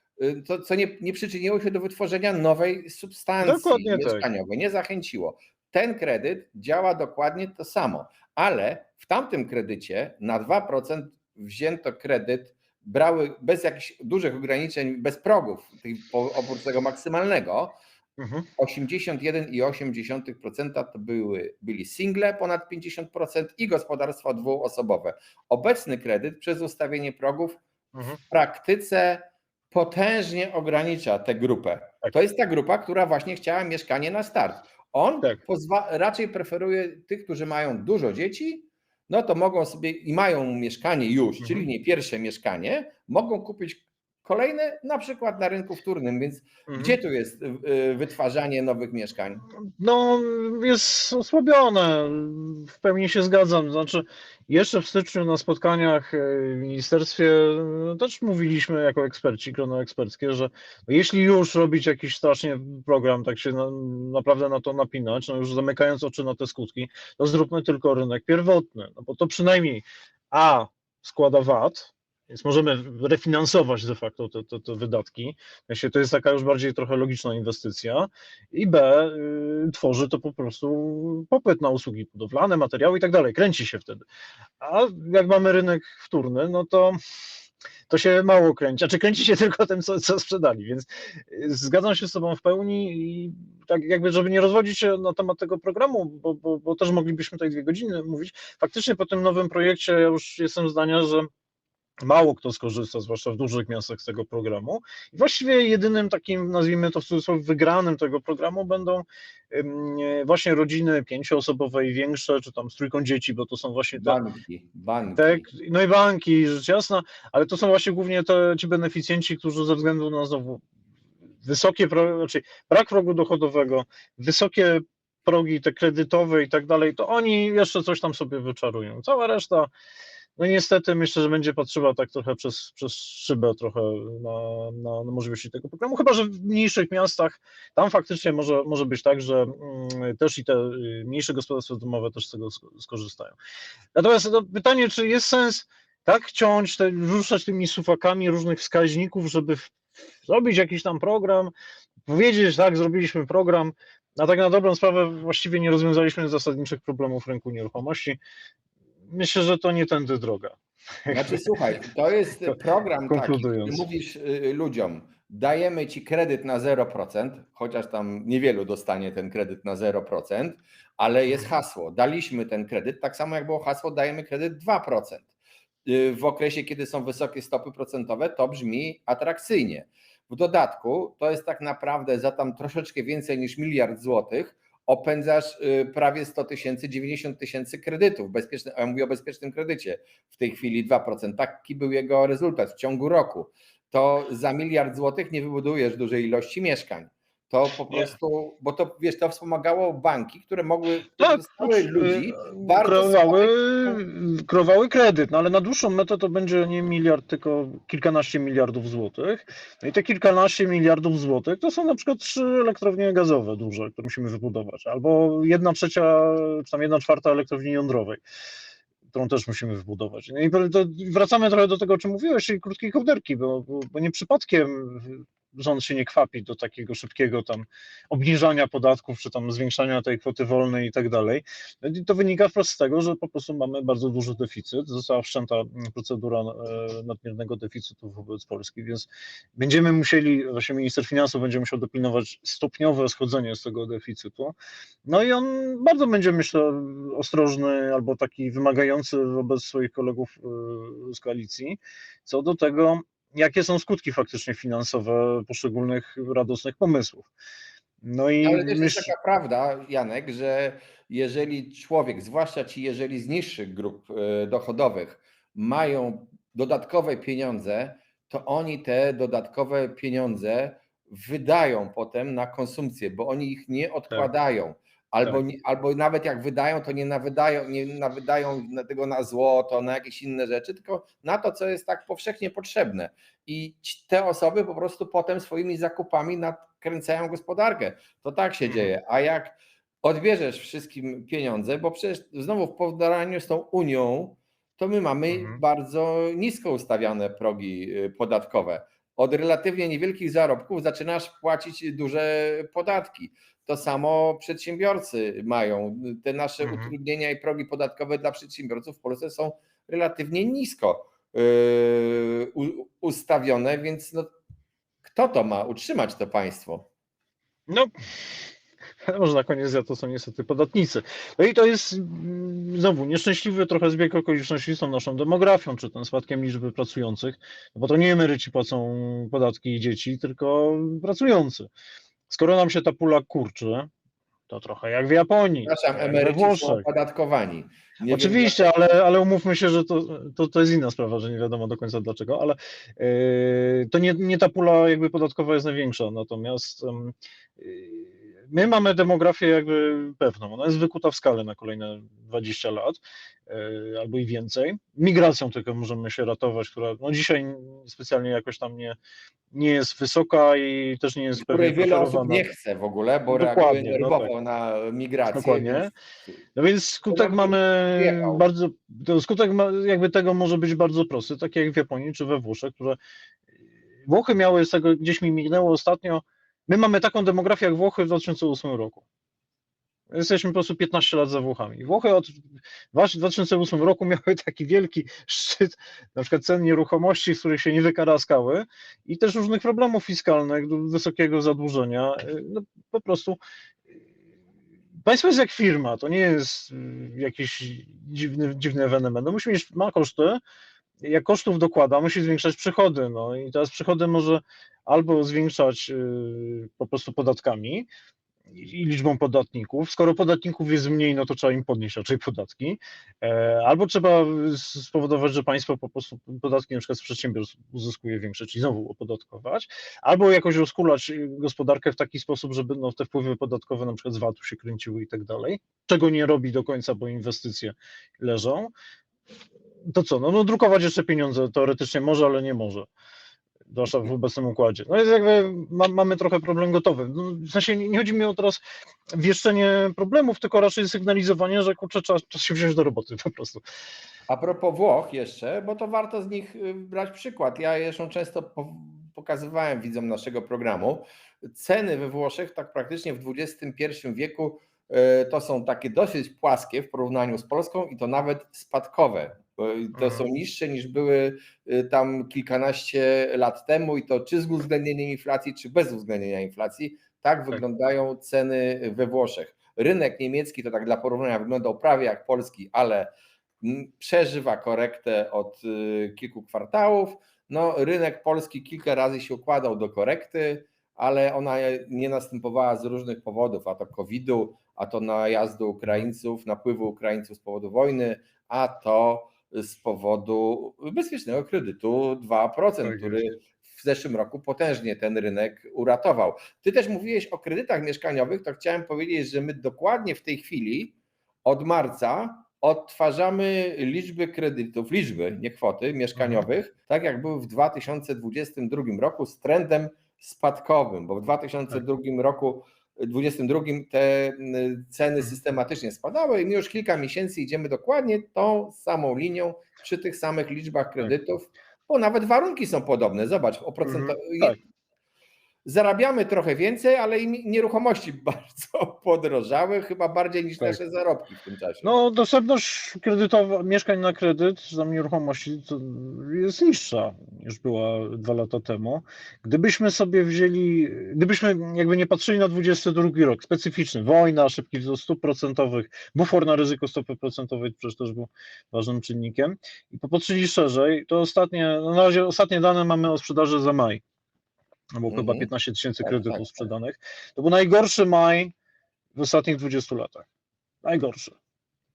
co nie przyczyniło się do wytworzenia nowej substancji mieszkaniowej, nie zachęciło. Ten kredyt działa dokładnie to samo, ale w tamtym kredycie na 2% wzięto kredyt, brały bez jakichś dużych ograniczeń, bez progów, oprócz tego maksymalnego, 81,8% to byli single ponad 50% i gospodarstwa dwuosobowe. Obecny kredyt przez ustawienie progów w praktyce potężnie ogranicza tę grupę. To jest ta grupa, która właśnie chciała mieszkanie na start. On raczej preferuje tych, którzy mają dużo dzieci, no to mogą sobie i mają mieszkanie już, czyli nie pierwsze mieszkanie, mogą kupić kolejne, na przykład na rynku wtórnym, więc gdzie tu jest wytwarzanie nowych mieszkań? No, jest osłabione, w pełni się zgadzam. Znaczy, jeszcze w styczniu na spotkaniach w ministerstwie też mówiliśmy jako eksperci, grono eksperckie, że jeśli już robić jakiś strasznie program, tak się naprawdę na to napinać, no już zamykając oczy na te skutki, to zróbmy tylko rynek pierwotny, no bo to przynajmniej składa VAT, więc możemy refinansować de facto te wydatki. To jest taka już bardziej trochę logiczna inwestycja. I B, tworzy to po prostu popyt na usługi budowlane, materiały i tak dalej. Kręci się wtedy. A jak mamy rynek wtórny, no to się mało kręci. Znaczy kręci się tylko tym, co sprzedali. Więc zgadzam się z Tobą w pełni i tak jakby, żeby nie rozwodzić się na temat tego programu, bo też moglibyśmy tutaj 2 godziny mówić. Faktycznie po tym nowym projekcie ja już jestem zdania, że mało kto skorzysta, zwłaszcza w dużych miastach, z tego programu. I właściwie jedynym takim, nazwijmy to w cudzysłowie, wygranym tego programu będą właśnie rodziny 5-osobowe i większe, czy tam z 3 dzieci, bo to są właśnie te banki. No i banki, rzecz jasna, ale to są właśnie głównie ci beneficjenci, którzy ze względu na znowu brak progu dochodowego, wysokie progi te kredytowe i tak dalej, to oni jeszcze coś tam sobie wyczarują. Cała reszta, no niestety myślę, że będzie patrzyła tak trochę przez szybę trochę na możliwości tego programu, chyba że w mniejszych miastach, tam faktycznie może być tak, że też i te mniejsze gospodarstwa domowe też z tego skorzystają. Natomiast pytanie, czy jest sens tak ciąć, ruszać tymi suwakami różnych wskaźników, żeby zrobić jakiś tam program, powiedzieć, tak, zrobiliśmy program, a tak na dobrą sprawę właściwie nie rozwiązaliśmy zasadniczych problemów rynku nieruchomości. Myślę, że to nie tędy droga. Znaczy słuchaj, to jest program taki, który mówisz ludziom, dajemy ci kredyt na 0%, chociaż tam niewielu dostanie ten kredyt na 0%, ale jest hasło, daliśmy ten kredyt, tak samo jak było hasło, dajemy kredyt 2%. W okresie, kiedy są wysokie stopy procentowe, to brzmi atrakcyjnie. W dodatku to jest tak naprawdę za tam troszeczkę więcej niż 1 miliard złotych, opędzasz prawie 100 000, 90 000 kredytów. Ja mówię o bezpiecznym kredycie. W tej chwili 2%. Taki był jego rezultat w ciągu roku. To za 1 miliard złotych nie wybudujesz dużej ilości mieszkań. To po prostu, bo to wiesz, to wspomagało banki, które mogły ludzi bardzo kreowały kredyt, no ale na dłuższą metę to będzie nie 1 miliard, tylko kilkanaście miliardów złotych. No i te kilkanaście miliardów złotych to są na przykład 3 elektrownie gazowe duże, które musimy wybudować, albo 1/3, czy tam 1/4 elektrowni jądrowej, którą też musimy wybudować. No i wracamy trochę do tego, o czym mówiłeś, czyli krótkiej kołderki, bo nie przypadkiem rząd się nie kwapi do takiego szybkiego tam obniżania podatków, czy tam zwiększania tej kwoty wolnej i tak dalej. To wynika wprost z tego, że po prostu mamy bardzo duży deficyt. Została wszczęta procedura nadmiernego deficytu wobec Polski, więc będziemy musieli, właśnie minister finansów będzie musiał dopilnować stopniowe schodzenie z tego deficytu. No i on bardzo będzie, myślę, ostrożny albo taki wymagający wobec swoich kolegów z koalicji co do tego, jakie są skutki faktycznie finansowe poszczególnych radosnych pomysłów. No i Ale też jest taka prawda, Janek, że jeżeli człowiek, zwłaszcza ci, jeżeli z niższych grup dochodowych mają dodatkowe pieniądze, to oni te dodatkowe pieniądze wydają potem na konsumpcję, bo oni ich nie odkładają. Albo nawet jak wydają, to nie nawydają tego na złoto, na jakieś inne rzeczy, tylko na to, co jest tak powszechnie potrzebne. I te osoby po prostu potem swoimi zakupami nakręcają gospodarkę. To tak się dzieje. A jak odbierzesz wszystkim pieniądze, bo przecież znowu w porównaniu z tą Unią, to my mamy bardzo nisko ustawiane progi podatkowe. Od relatywnie niewielkich zarobków zaczynasz płacić duże podatki. To samo przedsiębiorcy mają. Te nasze utrudnienia i progi podatkowe dla przedsiębiorców w Polsce są relatywnie nisko ustawione, więc no, kto to ma utrzymać to państwo? No, może na koniec to są niestety podatnicy. No i to jest znowu nieszczęśliwy trochę zbieg okoliczności z tą naszą demografią, czy tym spadkiem liczby pracujących, no bo to nie emeryci płacą podatki i dzieci, tylko pracujący. Skoro nam się ta pula kurczy, to trochę jak w Japonii, Przepraszam, jak we emeryci są Włoszech. opodatkowani. Nie Oczywiście, ale umówmy się, że to jest inna sprawa, że nie wiadomo do końca dlaczego, ale to nie ta pula jakby podatkowa jest największa, natomiast my mamy demografię jakby pewną, ona jest wykuta w skalę na kolejne 20 lat albo i więcej. Migracją tylko możemy się ratować, która no dzisiaj specjalnie jakoś tam nie jest wysoka i też nie jest pewnie której wiele osób preferowana. nie chce w ogóle, bo reaguje Dokładnie, no nerwowo tak, na migrację. dokładnie. No więc skutek nam mamy wyjechał. bardzo, skutek jakby tego może być bardzo prosty, tak jak w Japonii czy we Włoszech, które Włochy miały z tego, gdzieś mi mignęło ostatnio, my mamy taką demografię jak Włochy w 2008 roku. Jesteśmy po prostu 15 lat za Włochami. Włochy od 2008 roku miały taki wielki szczyt, na przykład cen nieruchomości, z których się nie wykaraskały i też różnych problemów fiskalnych, wysokiego zadłużenia. No, po prostu państwo jest jak firma, to nie jest jakiś dziwny ewenement. No musi mieć, ma koszty, jak kosztów dokłada, musi zwiększać przychody. No i teraz przychody może albo zwiększać po prostu podatkami i liczbą podatników. Skoro podatników jest mniej, no to trzeba im podnieść raczej podatki. Albo trzeba spowodować, że państwo po prostu podatki na przykład z przedsiębiorstw uzyskuje większe, czyli znowu opodatkować, albo jakoś rozkulać gospodarkę w taki sposób, żeby no, te wpływy podatkowe na przykład z VAT-u się kręciły i tak dalej, czego nie robi do końca, bo inwestycje leżą. To co, no drukować jeszcze pieniądze teoretycznie może, ale nie może. Zwłaszcza w obecnym układzie. No jest jakby mamy trochę problem gotowy. No, w sensie nie chodzi mi o teraz wieszczenie problemów, tylko raczej sygnalizowanie, że kurczę, czas się wziąć do roboty po prostu. A propos Włoch jeszcze, bo to warto z nich brać przykład. Ja zresztą często pokazywałem widzom naszego programu. Ceny we Włoszech tak praktycznie w XXI wieku to są takie dosyć płaskie w porównaniu z Polską i to nawet spadkowe. To są niższe niż były tam kilkanaście lat temu i to czy z uwzględnieniem inflacji, czy bez uwzględnienia inflacji. Tak wyglądają ceny we Włoszech. Rynek niemiecki to tak dla porównania wyglądał prawie jak polski, ale przeżywa korektę od kilku kwartałów. No, rynek polski kilka razy się układał do korekty, ale ona nie następowała z różnych powodów, a to COVID-u, a to najazdu Ukraińców, napływu Ukraińców z powodu wojny, a to z powodu bezpiecznego kredytu 2%, który w zeszłym roku potężnie ten rynek uratował. Ty też mówiłeś o kredytach mieszkaniowych, to chciałem powiedzieć, że my dokładnie w tej chwili od marca odtwarzamy liczby, nie kwoty mieszkaniowych, tak jak były w 2022 roku z trendem spadkowym, bo w 2022 roku te ceny systematycznie spadały i my już kilka miesięcy idziemy dokładnie tą samą linią przy tych samych liczbach kredytów, bo nawet warunki są podobne. Zobacz, zarabiamy trochę więcej, ale i nieruchomości bardzo podrożały, chyba bardziej niż Tak. nasze zarobki w tym czasie. No, dostępność kredytowa, mieszkań na kredyt za nieruchomości to jest niższa niż była 2 lata temu. Gdybyśmy sobie wzięli, gdybyśmy jakby nie patrzyli na 22 rok, specyficzny, wojna, szybki wzrost stóp procentowych, bufor na ryzyko stopy procentowej przecież też był ważnym czynnikiem i popatrzyli szerzej, to na razie ostatnie dane mamy o sprzedaży za maj. Było chyba 15 tysięcy kredytów tak. sprzedanych. To był najgorszy maj w ostatnich 20 latach. Najgorszy.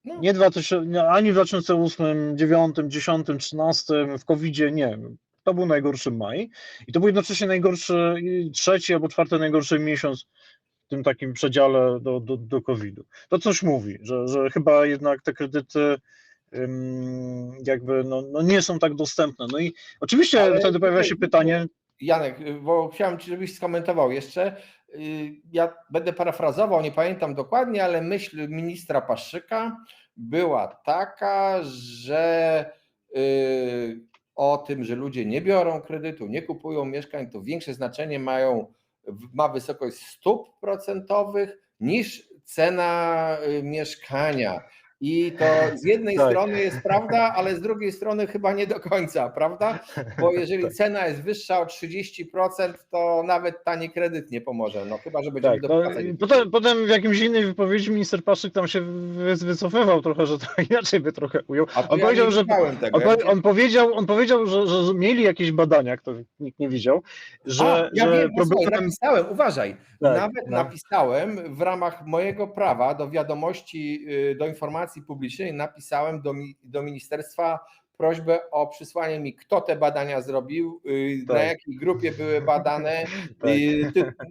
No. Nie 2000, ani w 2008, 2009, 2010, 2013, w COVID-zie nie. To był najgorszy maj i to był jednocześnie najgorszy, trzeci albo czwarty najgorszy miesiąc w tym takim przedziale do COVID-u. To coś mówi, że chyba jednak te kredyty jakby nie są tak dostępne. No i oczywiście Ale wtedy pojawia się pytanie. Janek, bo chciałem Ci, żebyś skomentował jeszcze. Ja będę parafrazował, nie pamiętam dokładnie, ale myśl ministra Paszyka była taka, że o tym, że ludzie nie biorą kredytu, nie kupują mieszkań, to większe znaczenie ma wysokość stóp procentowych niż cena mieszkania. I to z jednej strony jest prawda, ale z drugiej strony chyba nie do końca, prawda? Bo jeżeli cena jest wyższa o 30%, to nawet tani kredyt nie pomoże, no chyba, że będziemy dopłacać. Potem w jakimś innej wypowiedzi minister Paszyk tam się wycofywał trochę, że to inaczej by trochę ujął. On powiedział, że mieli jakieś badania, których nikt nie widział, że wiem, napisałem, uważaj, napisałem w ramach mojego prawa do wiadomości, do informacji publicznej, napisałem do ministerstwa prośbę o przysłanie mi, kto te badania zrobił, na jakiej grupie były badane,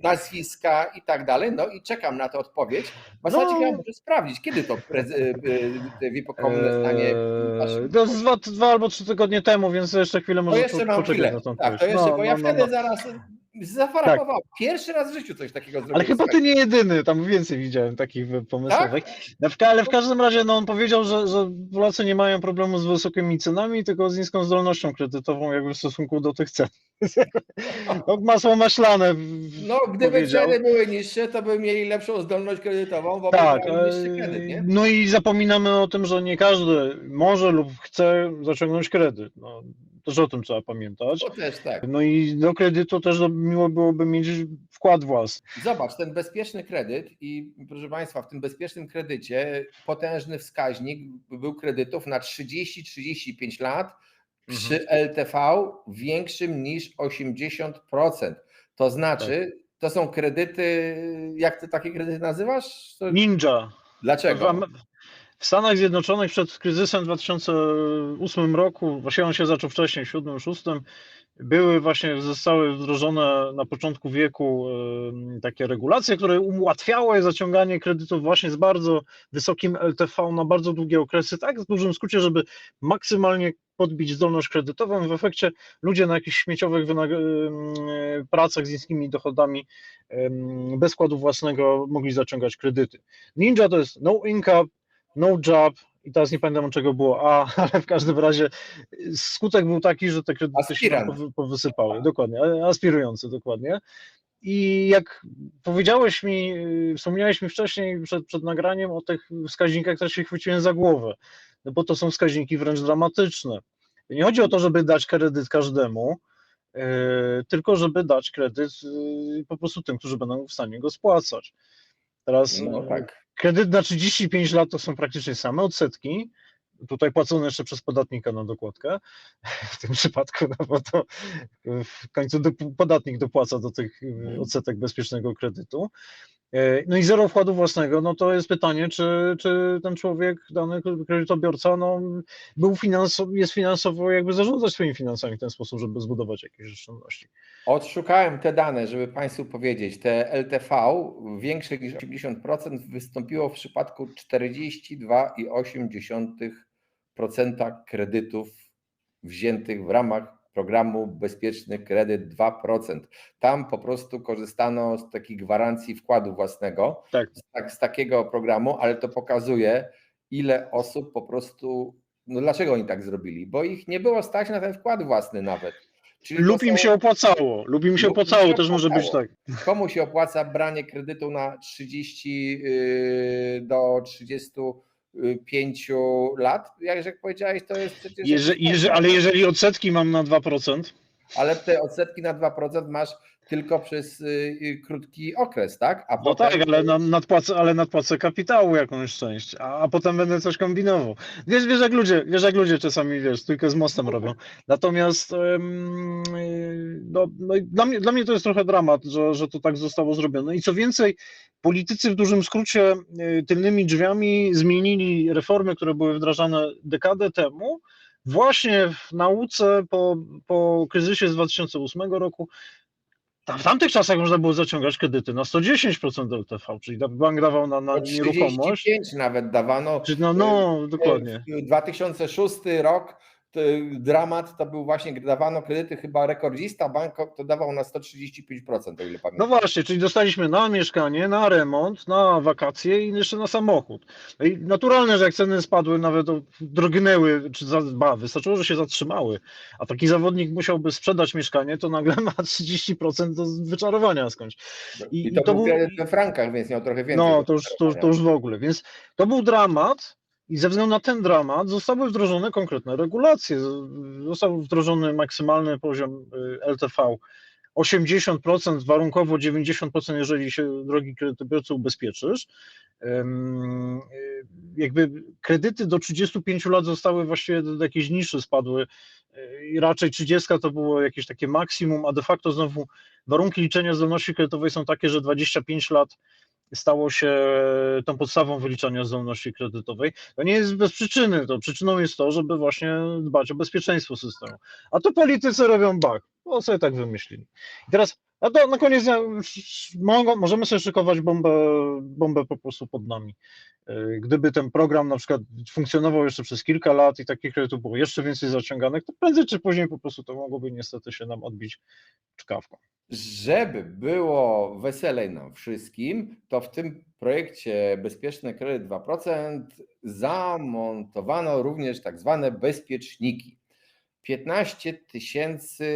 nazwiska i tak dalej. No i czekam na tę odpowiedź. W zasadzie chciałem może sprawdzić, kiedy to WIPOKOM stanie. To jest 2 albo 3 tygodnie temu, więc jeszcze chwilę może poczekać na tą Tak, to jeszcze, bo ja wtedy zaraz zafarapował. Pierwszy raz w życiu coś takiego zrobiłem. Ale chyba ty nie jedyny, tam więcej widziałem takich pomysłowych. Tak? Ale w każdym razie on powiedział, że Polacy nie mają problemu z wysokimi cenami, tylko z niską zdolnością kredytową jakby w stosunku do tych cen. Masło maślane. Gdyby ceny były niższe, to by mieli lepszą zdolność kredytową, bo niższy kredyt, nie? No i zapominamy o tym, że nie każdy może lub chce zaciągnąć kredyt. Też o tym trzeba pamiętać. To też tak. No i do kredytu też miło byłoby mieć wkład własny. Zobacz, ten bezpieczny kredyt i proszę Państwa, w tym bezpiecznym kredycie potężny wskaźnik był kredytów na 30-35 lat przy LTV większym niż 80%. To znaczy, to są kredyty, jak ty takie kredyty nazywasz? Ninja. Dlaczego? W Stanach Zjednoczonych przed kryzysem w 2008 roku, właściwie on się zaczął wcześniej, w 2007-2006, zostały wdrożone na początku wieku takie regulacje, które ułatwiały zaciąganie kredytów właśnie z bardzo wysokim LTV na bardzo długie okresy, tak w dużym skrócie, żeby maksymalnie podbić zdolność kredytową. W efekcie ludzie na jakichś śmieciowych pracach z niskimi dochodami bez wkładu własnego mogli zaciągać kredyty. Ninja to jest no income, no job, i teraz nie pamiętam, czego było ale w każdym razie skutek był taki, że te kredyty się powysypały. Dokładnie, aspirujący, dokładnie. I jak wspomniałeś mi wcześniej przed nagraniem o tych wskaźnikach, też się chwyciłem za głowę, bo to są wskaźniki wręcz dramatyczne. Nie chodzi o to, żeby dać kredyt każdemu, tylko żeby dać kredyt po prostu tym, którzy będą w stanie go spłacać. Teraz kredyt na 35 lat to są praktycznie same odsetki, tutaj płacone jeszcze przez podatnika na dokładkę w tym przypadku, bo to w końcu podatnik dopłaca do tych odsetek bezpiecznego kredytu. No i zero wkładu własnego, to jest pytanie, czy ten człowiek, dany kredytobiorca, jest finansowo jakby zarządzać swoimi finansami w ten sposób, żeby zbudować jakieś oszczędności. Odszukałem te dane, żeby Państwu powiedzieć. Te LTV większe niż 80% wystąpiło w przypadku 42,8% kredytów wziętych w ramach programu Bezpieczny Kredyt 2%. Tam po prostu korzystano z takiej gwarancji wkładu własnego, z takiego programu, ale to pokazuje, ile osób po prostu, dlaczego oni tak zrobili, bo ich nie było stać na ten wkład własny nawet. Czyli to Lub im są, się opłacało, lub im się lub im opłacało, się też może być opłacało. tak. Komu się opłaca branie kredytu na 30 do 35 lat? Jak powiedziałeś, to jest przecież jakiś kosmos. Ale jeżeli odsetki mam na 2%, Ale te odsetki na 2% masz tylko przez krótki okres, tak? A no potem tak, ale nadpłacę kapitału jakąś część, a potem będę coś kombinował. Wiesz jak ludzie czasami, tylko z mostem robią. Natomiast no i dla mnie to jest trochę dramat, że to tak zostało zrobione. I co więcej, politycy w dużym skrócie tylnymi drzwiami zmienili reformy, które były wdrażane dekadę temu, właśnie w nauce po kryzysie z 2008 roku. W tamtych czasach można było zaciągać kredyty na 110% LTV, czyli bank dawał na po nieruchomość. 35 nawet dawano. Czy no, dokładnie. W 2006 rok dramat to był właśnie, gdy dawano kredyty, chyba rekordzista bank to dawał na 135%, o ile No pamiętam. właśnie, czyli dostaliśmy na mieszkanie, na remont, na wakacje i jeszcze na samochód. No i naturalne, że jak ceny spadły, nawet drgnęły, wystarczyło, że się zatrzymały, a taki zawodnik musiałby sprzedać mieszkanie, to nagle ma 30% do wyczarowania skądś. I to był kredyt we frankach, więc miał trochę więcej. No, to już w ogóle. Więc to był dramat i ze względu na ten dramat zostały wdrożone konkretne regulacje. Został wdrożony maksymalny poziom LTV 80%, warunkowo 90%, jeżeli się, drogi kredytobiorcy, ubezpieczysz. Jakby kredyty do 35 lat zostały właściwie do jakiejś niszy spadły i raczej 30 to było jakieś takie maksimum, a de facto znowu warunki liczenia zdolności kredytowej są takie, że 25 lat stało się tą podstawą wyliczania zdolności kredytowej. To nie jest bez przyczyny. To przyczyną jest to, żeby właśnie dbać o bezpieczeństwo systemu. A to politycy robią bo sobie tak wymyślili. I teraz na koniec dnia możemy sobie szykować bombę po prostu pod nami. Gdyby ten program na przykład funkcjonował jeszcze przez kilka lat i takich kredytów było jeszcze więcej zaciąganych, to prędzej czy później po prostu to mogłoby niestety się nam odbić czkawką. Żeby było weselej nam wszystkim, to w tym projekcie Bezpieczny Kredyt 2% zamontowano również tak zwane bezpieczniki. 15 tysięcy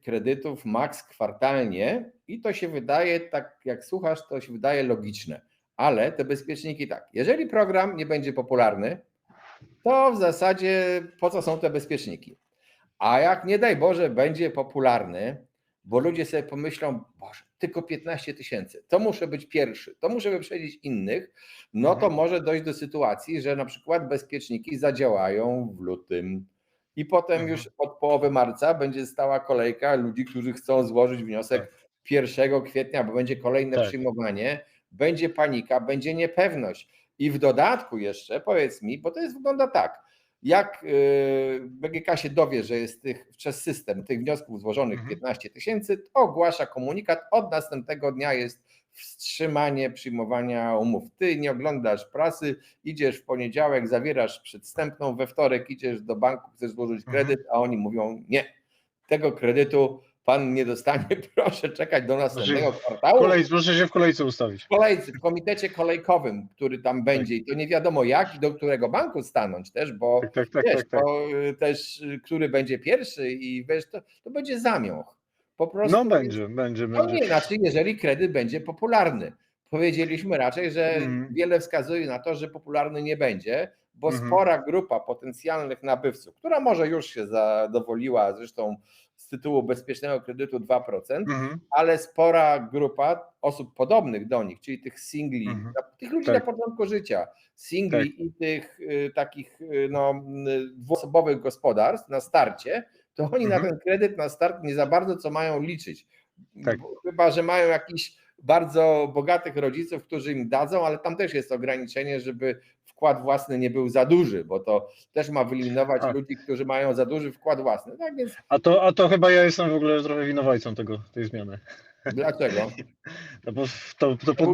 kredytów maks kwartalnie i to się wydaje, tak jak słuchasz, to się wydaje logiczne. Ale te bezpieczniki tak, jeżeli program nie będzie popularny, to w zasadzie po co są te bezpieczniki? A jak nie daj Boże będzie popularny, bo ludzie sobie pomyślą, Boże, tylko 15 tysięcy, to muszę być pierwszy, to muszę wyprzedzić innych, no to może dojść do sytuacji, że na przykład bezpieczniki zadziałają w lutym i potem już od połowy marca będzie stała kolejka ludzi, którzy chcą złożyć wniosek 1 kwietnia, bo będzie kolejne przyjmowanie, będzie panika, będzie niepewność. I w dodatku jeszcze, powiedz mi, bo to wygląda tak, jak BGK się dowie, że jest przez system tych wniosków złożonych 15 tysięcy, ogłasza komunikat, od następnego dnia jest wstrzymanie przyjmowania umów. Ty nie oglądasz prasy, idziesz w poniedziałek, zawierasz przedwstępną, we wtorek idziesz do banku, chcesz złożyć kredyt, a oni mówią nie, tego kredytu pan nie dostanie, proszę czekać do następnego kwartału. Proszę się w kolejce ustawić. W komitecie kolejkowym, który tam będzie i to nie wiadomo jak i do którego banku stanąć też, bo to też który będzie pierwszy i wiesz, to będzie zamiąch. Po prostu no będzie. To nie inaczej, jeżeli kredyt będzie popularny. Powiedzieliśmy raczej, że wiele wskazuje na to, że popularny nie będzie, bo spora grupa potencjalnych nabywców, która może już się zadowoliła zresztą z tytułu bezpiecznego kredytu 2%, ale spora grupa osób podobnych do nich, czyli tych singli, tych ludzi na początku życia, singli i tych takich dwuosobowych gospodarstw na starcie, to oni na ten kredyt na start nie za bardzo co mają liczyć. Chyba że mają jakichś bardzo bogatych rodziców, którzy im dadzą, ale tam też jest ograniczenie, żeby wkład własny nie był za duży, bo to też ma wyeliminować ludzi, którzy mają za duży wkład własny. Tak więc... A to chyba ja jestem w ogóle trochę winowajcą tej zmiany. Dlaczego? No bo to pod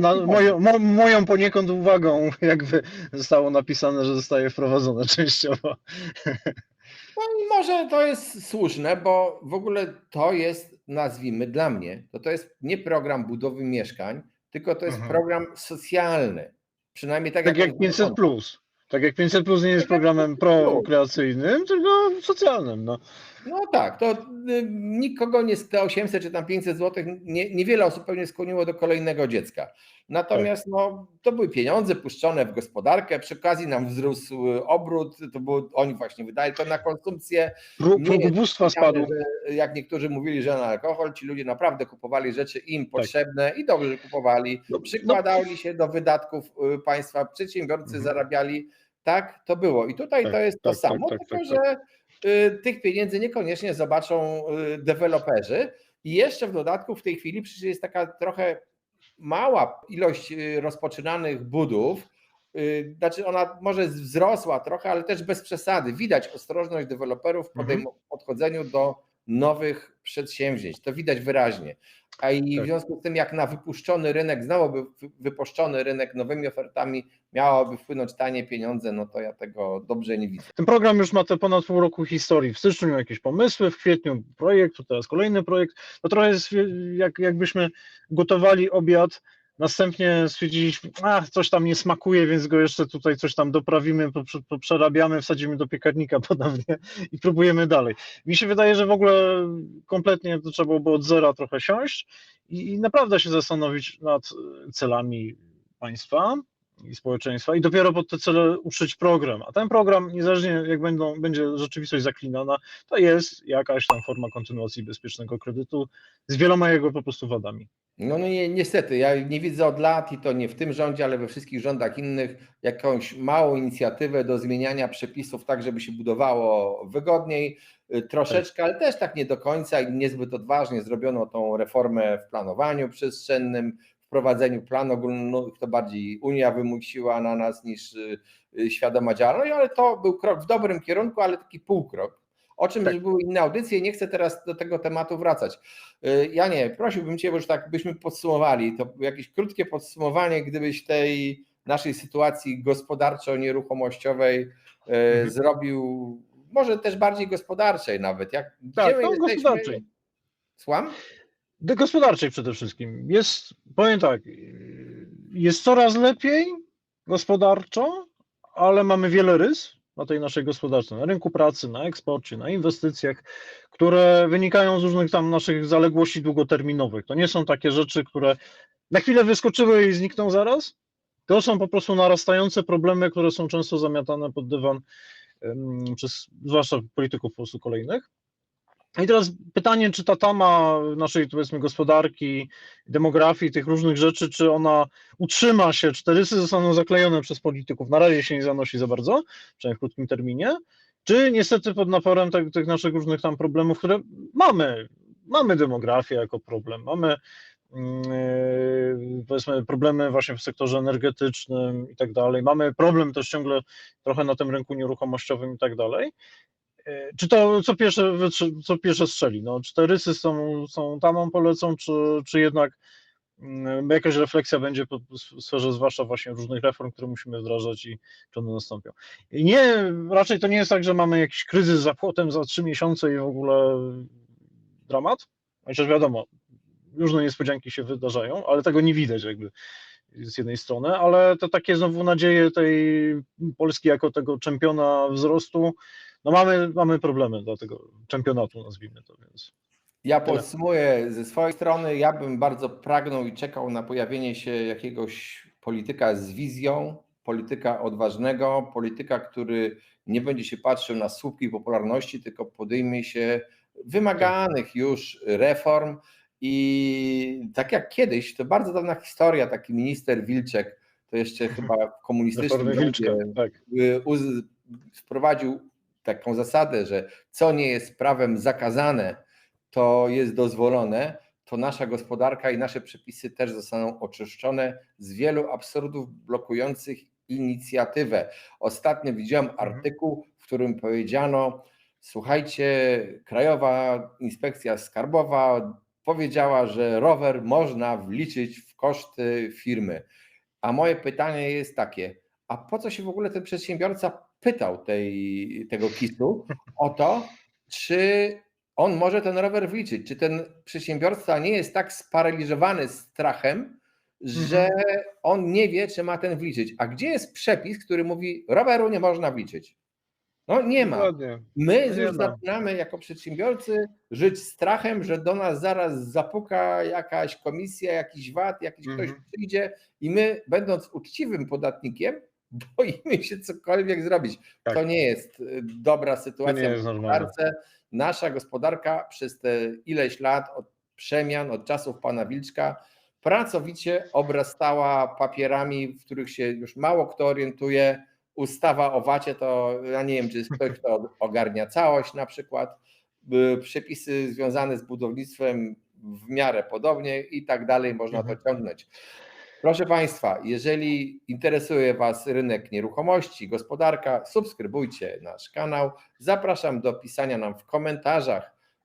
moją poniekąd uwagą jakby zostało napisane, że zostaje wprowadzone częściowo. No i może to jest słuszne, bo w ogóle to jest, nazwijmy dla mnie, to jest nie program budowy mieszkań, tylko to jest program socjalny. Przynajmniej tak jak 500+. Tak jak 500+ nie jest programem prokreacyjnym, tylko socjalnym. No. No tak, to nikogo nie te 800 czy tam 500 zł, niewiele osób pewnie skłoniło do kolejnego dziecka. Natomiast no, to były pieniądze puszczone w gospodarkę, przy okazji nam wzrósł obrót, to było, oni właśnie wydali to na konsumpcję. Nie Próg jest ubóstwa powiedziane, spadł. że jak niektórzy mówili, że na alkohol, ci ludzie naprawdę kupowali rzeczy im Tak. potrzebne i dobrze, że kupowali, No, przykładali się do wydatków państwa, przedsiębiorcy zarabiali, tak to było. I tutaj to jest to samo, tylko że tych pieniędzy niekoniecznie zobaczą deweloperzy i jeszcze w dodatku w tej chwili przecież jest taka trochę mała ilość rozpoczynanych budów, znaczy ona może wzrosła trochę, ale też bez przesady. Widać ostrożność deweloperów w podchodzeniu do nowych przedsięwzięć, to widać wyraźnie. A i w związku z tym, jak na wypuszczony rynek, znowu by wypuszczony rynek nowymi ofertami miałoby wpłynąć tanie pieniądze, no to ja tego dobrze nie widzę. Ten program już ma te ponad pół roku historii. W styczniu miał jakieś pomysły, w kwietniu projekt, teraz kolejny projekt. To trochę jest jakbyśmy gotowali obiad, następnie stwierdziliśmy, coś tam nie smakuje, więc go jeszcze tutaj coś tam doprawimy, przerabiamy, wsadzimy do piekarnika ponownie i próbujemy dalej. Mi się wydaje, że w ogóle kompletnie to trzeba byłoby od zera trochę siąść i naprawdę się zastanowić nad celami państwa i społeczeństwa i dopiero pod te cele uszyć program. A ten program, niezależnie jak będzie rzeczywistość zaklinana, to jest jakaś tam forma kontynuacji bezpiecznego kredytu z wieloma jego po prostu wadami. No niestety, ja nie widzę od lat i to nie w tym rządzie, ale we wszystkich rządach innych jakąś małą inicjatywę do zmieniania przepisów tak, żeby się budowało wygodniej, troszeczkę, ale też tak nie do końca i niezbyt odważnie zrobiono tą reformę w planowaniu przestrzennym, wprowadzeniu planu ogólnego, to bardziej Unia wymusiła na nas niż świadoma działalność, ale to był krok w dobrym kierunku, ale taki półkrok. O czym już były inne audycje, nie chcę teraz do tego tematu wracać. Janie, prosiłbym Cię, bo już tak byśmy podsumowali, to jakieś krótkie podsumowanie, gdybyś tej naszej sytuacji gospodarczo-nieruchomościowej zrobił, może też bardziej gospodarczej nawet. Tak, no gospodarczej. Słucham? Gospodarczej przede wszystkim. Powiem tak, jest coraz lepiej gospodarczo, ale mamy wiele rys na tej naszej gospodarce, na rynku pracy, na eksporcie, na inwestycjach, które wynikają z różnych tam naszych zaległości długoterminowych. To nie są takie rzeczy, które na chwilę wyskoczyły i znikną zaraz. To są po prostu narastające problemy, które są często zamiatane pod dywan przez zwłaszcza polityków po prostu kolejnych. I teraz pytanie, czy ta tama naszej, powiedzmy, gospodarki, demografii, tych różnych rzeczy, czy ona utrzyma się, czy te rysy zostaną zaklejone przez polityków, na razie się nie zanosi za bardzo, przynajmniej w krótkim terminie, czy niestety pod naporem tych naszych różnych tam problemów, które mamy demografię jako problem, mamy powiedzmy problemy właśnie w sektorze energetycznym i tak dalej, mamy problem też ciągle trochę na tym rynku nieruchomościowym i tak dalej. Czy to co pierwsze strzeli? No, czy te rysy są tamą polecą, czy jednak jakaś refleksja będzie w sferze zwłaszcza właśnie różnych reform, które musimy wdrażać i czy one nastąpią? I raczej to nie jest tak, że mamy jakiś kryzys za płotem za 3 miesiące i w ogóle dramat. Chociaż wiadomo, różne niespodzianki się wydarzają, ale tego nie widać jakby z jednej strony, ale to takie znowu nadzieje tej Polski jako tego czempiona wzrostu, no mamy problemy dla tego czempionatu, nazwijmy to, więc. Ja podsumuję ze swojej strony, ja bym bardzo pragnął i czekał na pojawienie się jakiegoś polityka z wizją, polityka odważnego, polityka, który nie będzie się patrzył na słupki popularności, tylko podejmie się wymaganych już reform i tak jak kiedyś, to bardzo dawna historia, taki minister Wilczek, to jeszcze chyba w komunistycznym rządzie wprowadził taką zasadę, że co nie jest prawem zakazane, to jest dozwolone, to nasza gospodarka i nasze przepisy też zostaną oczyszczone z wielu absurdów blokujących inicjatywę. Ostatnio widziałem artykuł, w którym powiedziano, słuchajcie, Krajowa Inspekcja Skarbowa powiedziała, że rower można wliczyć w koszty firmy. A moje pytanie jest takie, a po co się w ogóle ten przedsiębiorca pytał tego KIS-u o to, czy on może ten rower wliczyć, czy ten przedsiębiorca nie jest tak sparaliżowany strachem, że on nie wie, czy ma ten wliczyć. A gdzie jest przepis, który mówi, roweru nie można wliczyć? No nie ma. Dokładnie. My No nie już ma. zaczynamy jako przedsiębiorcy żyć strachem, że do nas zaraz zapuka jakaś komisja, jakiś VAT, jakiś ktoś Mhm. przyjdzie i my, będąc uczciwym podatnikiem, boimy się cokolwiek zrobić. Tak. To nie jest dobra To nie sytuacja w jest normalne. gospodarce. Nasza gospodarka przez te ileś lat od przemian, od czasów pana Wilczka pracowicie obrastała papierami, w których się już mało kto orientuje. Ustawa o VAT-ie to ja nie wiem, czy jest ktoś, kto ogarnia całość na przykład. Przepisy związane z budownictwem w miarę podobnie i tak dalej, można to ciągnąć. Proszę Państwa, jeżeli interesuje Was rynek nieruchomości, gospodarka, subskrybujcie nasz kanał. Zapraszam do pisania nam w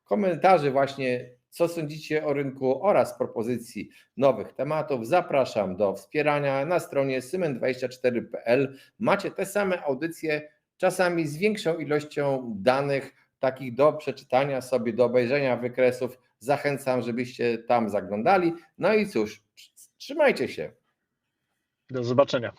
komentarzy właśnie, co sądzicie o rynku oraz propozycji nowych tematów. Zapraszam do wspierania na stronie symen24.pl. Macie te same audycje, czasami z większą ilością danych, takich do przeczytania sobie, do obejrzenia wykresów. Zachęcam, żebyście tam zaglądali. No i cóż, trzymajcie się. Do zobaczenia.